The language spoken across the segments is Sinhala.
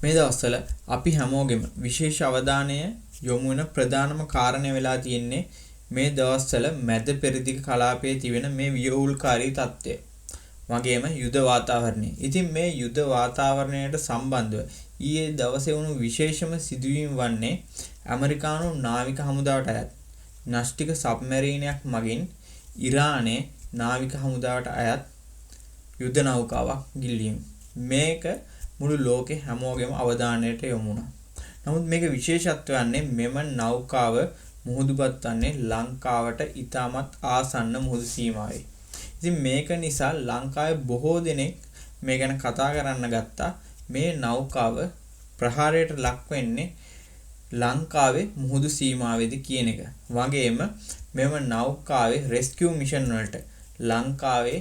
මේ දවස්වල අපි හැමෝගෙම විශේෂ අවධානය යොමු වෙන ප්‍රධානම කාරණය වෙලා තියෙන්නේ මේ දවස්වල මැද පෙරදිග කලාපයේ තිබෙන මේ ව්‍යවුල්කාරී තත්ත්වය. වගේම යුද වාතාවරණය. ඉතින් මේ යුද වාතාවරණයට සම්බන්ධව ඊයේ දවසේ වුණු විශේෂම සිදුවීම් වන්නේ ඇමරිකානු නාවික හමුදාවට අයත් න්‍යෂ්ටික සබ්මැරීනයක් මගින් ඉරානයේ නාවික හමුදාවට අයත් යුද නෞකාවක් ගිල්ලීම. මේක මුළු ලෝකේ හැමෝගෙම අවධානයට යොමු වුණා. නමුත් මේක විශේෂත්වය වන්නේ මෙම නෞකාව මුහුදුපත් වන්නේ ලංකාවට ඉතාමත් ආසන්න මුහුදු සීමාවේ. ඉතින් මේක නිසා ලංකාවේ බොහෝ දෙනෙක් මේ ගැන කතා කරන්න ගත්තා. මේ නෞකාව ප්‍රහාරයට ලක් වෙන්නේ ලංකාවේ මුහුදු සීමාවේදී කියන එක. වගේම මෙම නෞකාවේ රෙස්කියු මිෂන් වලට ලංකාවේ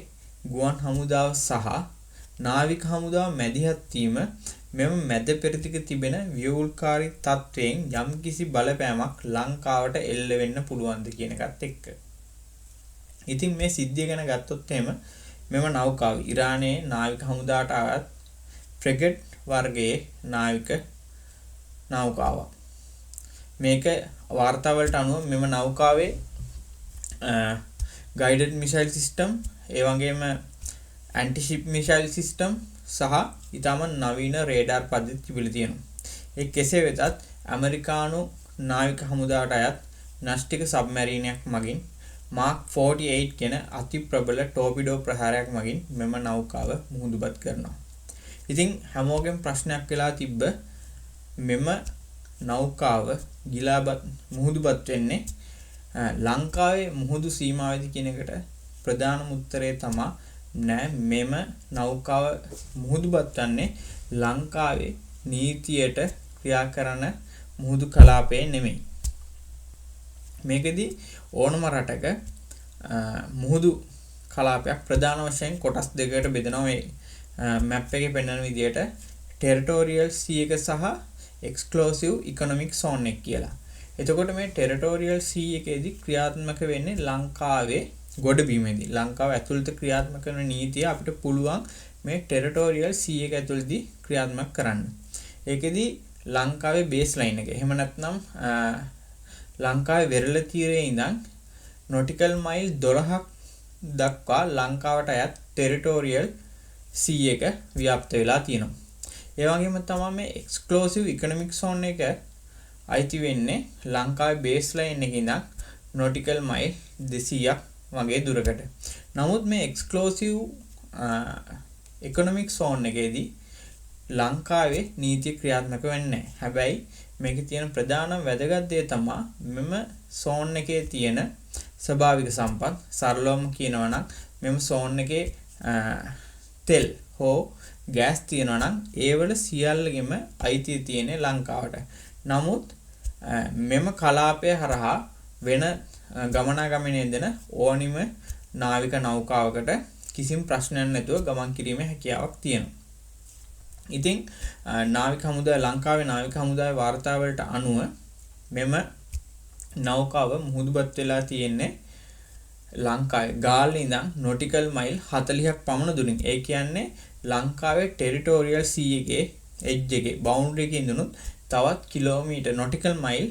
ගුවන් හමුදාව සහ නාවික හමුදාව මැදිහත් වීම මෙම මැද පෙරදිග තිබෙන ව්‍යවුල්කාරී තත්වයෙන් යම්කිසි බලපෑමක් ලංකාවට එල්ල වෙන්න පුළුවන්ද කියන එකත් එක්ක. ඉතින් මේ සිද්ධිය ගැන ගත්තොත් එහෙම මෙම නෞකාව ඉරානයේ නාවික හමුදාවට අයත් ෆ්‍රිගේට් වර්ගයේ නාවික නෞකාවක්. මේක වාර්තා වලට අනුව මෙම නෞකාවේ guided missile system ඒ වගේම anti-ship missile system සහ ඊටම නවීන රේඩාර් පද්ධති තිබිලා තියෙනවා. ඒ කෙසේ වෙතත් ඇමරිකානු නාවික හමුදාවට අයත් න්‍යෂ්ටික සබ්මැරීනයක් මගින් මාක් 48 කියන අති ප්‍රබල ටෝපිඩෝ ප්‍රහාරයක් මගින් මෙම නෞකාව මුහුදුපත් කරනවා. ඉතින් හැමෝගෙම ප්‍රශ්නයක් වෙලා තිබ්බ මෙම නෞකාව ගිලාපත් මුහුදුපත් වෙන්නේ ලංකාවේ මුහුදු සීමාවේදී කියන එකට ප්‍රධානම උත්තරය තමයි නෑ මෙම නෞකාව මුහුදුපත් වන්නේ ලංකාවේ නීතියට ක්‍රියා කරන මුහුදු කලාපයේ නෙමෙයි. මේකෙදි ඕනම රටක මුහුදු කලාපයක් ප්‍රධාන වශයෙන් කොටස් දෙකකට බෙදනවා. මේ මැප් එකේ පෙන්වන විදිහට ටෙරිටෝරියල් sea එක සහ එක්ස්ක්ලූසිව් ඉකොනොමික් සෝන් එක කියලා. එතකොට මේ ටෙරිටෝරියල් sea එකේදී ක්‍රියාත්මක වෙන්නේ ලංකාවේ ගොඩබිමේදී. ලංකාව ඇතුළත ක්‍රියාත්මක කරන නීතිය අපිට පුළුවන් මේ ටෙරිටෝරියල් sea එක ඇතුළතදී ක්‍රියාත්මක කරන්න. ඒකෙදි ලංකාවේ බේස් ලයින් එක. එහෙම නැත්නම් ලංකාවේ වෙරළ තීරයේ ඉඳන් නොටිකල් මයිල් 12ක් දක්වා ලංකාවට අයත් ටෙරිටෝරියල් sea එක ව්‍යාප්ත වෙලා තියෙනවා. ඒ වගේම තමයි මේ එක්ස්ක්ලූසිව් ඉකොනොමික් සෝන් එක අයිති වෙන්නේ ලංකාවේ බේස් ලයින් එකේ ඉඳන් නොටිකල් මයිල් 200ක් වගේ දුරකට. නමුත් මේ එක්ස්ක්ලූසිව් ඉකොනොමික් සෝන් එකේදී ලංකාවේ නීති ක්‍රියාත්මක වෙන්නේ නැහැ. හැබැයි මේකේ තියෙන ප්‍රධාන වැදගත් දේ තමයි මෙම සෝන් එකේ තියෙන ස්වභාවික සම්පත්. සරලවම කියනවා නම් මෙම සෝන් එකේ තෙල් හෝ ගෑස් තියෙනවා නම් ඒවල සියල්ලගෙම අයිතිය තියෙන්නේ ලංකාවට. නමුත් මෙම කලාපය හරහා වෙන ගමනාගමනයේ දෙන ඕනිම නාවික නෞකාවකට කිසිම ප්‍රශ්නයක් නැතුව ගමන් කිරීමේ හැකියාවක් තියෙනවා. ඉතින් නාවික හමුදාව ලංකාවේ නාවික හමුදාවේ වාර්තාවලට අනුව මෙම නෞකාව මුහුදුපත් වෙලා තියෙන්නේ ලංකාවේ ගාල්ලේ ඉඳන් නොටිකල් මයිල් 40ක් පමණ දුරින්. ඒ කියන්නේ ලංකාවේ ටෙරිටෝරියල් sea එකේ එජ් එකේ බවුන්ඩරි එකේ ඉඳනුත් තවත් කිලෝමීටර් නොටිකල් මයිල්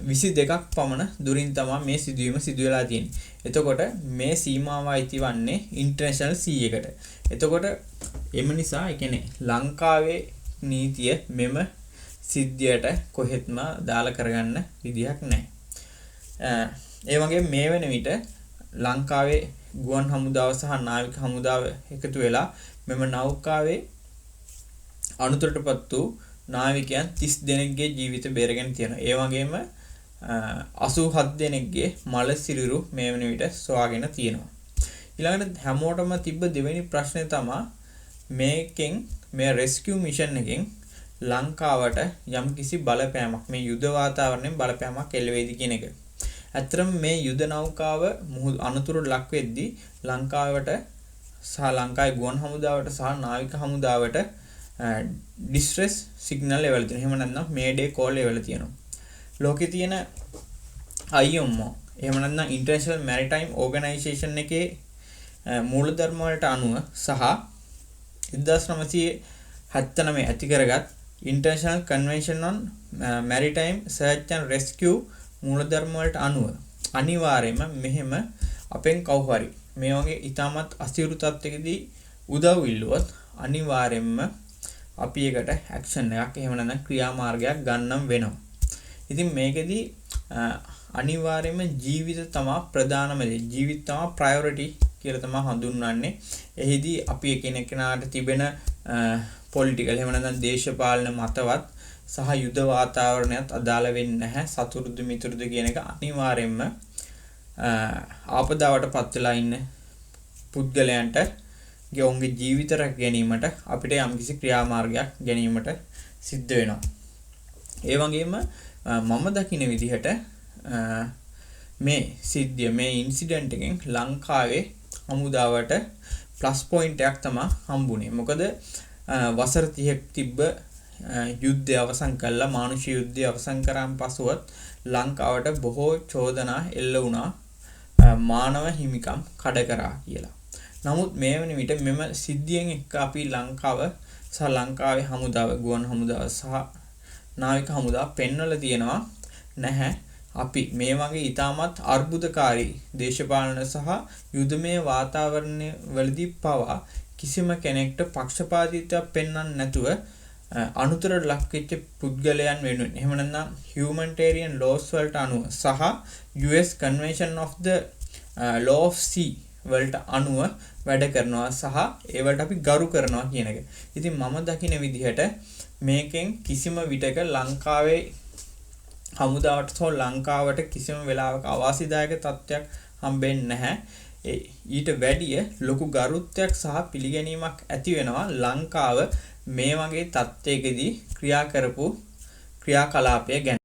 22ක් පමණ දුරින් තමයි මේ සිදුවීම සිදු වෙලා තියෙන්නේ. එතකොට මේ සීමාව අයිති වන්නේ ඉන්ටර්නැෂනල් sea එකට. එතකොට එම නිසා ඒ කියන්නේ ලංකාවේ නීතිය මෙම සිද්ධියට කොහෙත්ම දාලා කරගන්න විදිහක් නැහැ. ඒ වගේ මේ වෙන විට ලංකාවේ ගුවන් හමුදාව සහ නාවික හමුදාව එකතු වෙලා මෙම නෞකාවේ අනුතරටපත් වූ නාවිකයන් 30 දෙනෙක්ගේ ජීවිත බේරගෙන තියෙනවා. ඒ වගේම 87 දෙනෙක්ගේ මල සිරුරු මේ වෙන විට සොයාගෙන තියෙනවා. ඊළඟට හැමෝටම තිබ්බ දෙවෙනි ප්‍රශ්නේ තමයි මේකෙන් මේ රෙස්කියු මිෂන් එකෙන් ලංකාවට යම්කිසි බලපෑමක් මේ යුද වාතාවරණයෙන් බලපෑමක් එල්ල වේද කියන එක. ඇත්තටම මේ යුද නෞකාව අනතුරු ලක් වෙද්දී ලංකාවට සහ ලංකාවේ ගුවන් හමුදාවට සහ නාවික හමුදාවට distress signal එවල තියෙනවා. එහෙම නැත්නම් මේඩේ කෝල් එවල තියෙනවා. ලෝකේ තියෙන IMO එහෙම නැත්නම් International Maritime Organization එකේ මූලධර්ම වලට අනුව සහ 1979 ඇති කරගත් International Convention on Maritime Search and Rescue මූලධර්ම වලට අනුව අනිවාර්යයෙන්ම මෙහෙම අපෙන් කවුරු හරි මේ වගේ ඊටමත් අසිරු තත්යකදී උදව් ඉල්ලුවොත් අනිවාර්යයෙන්ම අපි ඒකට ඇක්ෂන් එකක් එහෙම නැත්නම් ක්‍රියාමාර්ගයක් ගන්නම් වෙනවා. ඉතින් මේකෙදි අනිවාර්යයෙන්ම ජීවිත තමයි ප්‍රධානම දේ. ජීවිත තමයි ප්‍රයොරිටි කියලා තමයි හඳුන්වන්නේ. එහිදී අපි එකිනෙකාට තිබෙන පොලිටිකල් එහෙම නැත්නම් දේශපාලන මතවත් සහ යුද වාතාවරණයත් අදාළ වෙන්නේ නැහැ. සතුරුදු මිතුරුදු කියන එක අනිවාර්යයෙන්ම ආපදාවට පත් වෙලා ඉන්න පුද්ගලයන්ට ඔවුන්ගේ ජීවිත රැක ගැනීමට අපිට යම්කිසි ක්‍රියාමාර්ගයක් ගැනීමට සිද්ධ වෙනවා. ඒ වගේම මම දකින විදිහට මේ සිද්ධිය මේ ඉන්සිඩන්ට් එකෙන් ලංකාවේ හමුදාවට ප්ලස් පොයින්ට් එකක් තමයි හම්බුනේ. මොකද වසර 30ක් තිබ්බ යුද්ධය අවසන් කළා, මානුෂ යුද්ධය අවසන් කරාන් පසුවත් ලංකාවට බොහෝ චෝදනා එල්ල වුණා මානව හිමිකම් කඩ කරා කියලා. නමුත් මේ වෙන විට මෙම සිද්ධියෙන් එක්ක අපි ලංකාව සහ ලංකාවේ හමුදාව, ගුවන් හමුදාව සහ නාවික හමුදාව පෙන්වලා තියෙනවා නැහැ අපි මේ වගේ ඊටමත් අර්බුදකාරී දේශපාලන සහ යුදමය වාතාවරණය වලදී පවා කිසිම කෙනෙක්ට පක්ෂපාතීත්වයක් පෙන්වන්න නැතුව අනුතරට ලක් වෙච්ච පුද්ගලයන් වෙනුවෙන් එහෙම නැත්නම් humanitarian laws වලට අනුව සහ US Convention of the Law of Sea වලට අනුව වැඩ කරනවා සහ ඒවට අපි ගරු කරනවා කියන එක. ඉතින් මම දකින විදිහට මේකෙන් කිසිම විටක ලංකාවේ හමුදාවට සහ ලංකාවට කිසිම වෙලාවක අවාසිදායක තත්ත්වයක් හම්බෙන්නේ නැහැ. ඊට වැඩිය ලොකු ගරුත්වයක් සහ පිළිගැනීමක් ඇති වෙනවා ලංකාව මේ වගේ තත්ත්වයකදී ක්‍රියා කරපු ක්‍රියාකලාපය ගැන.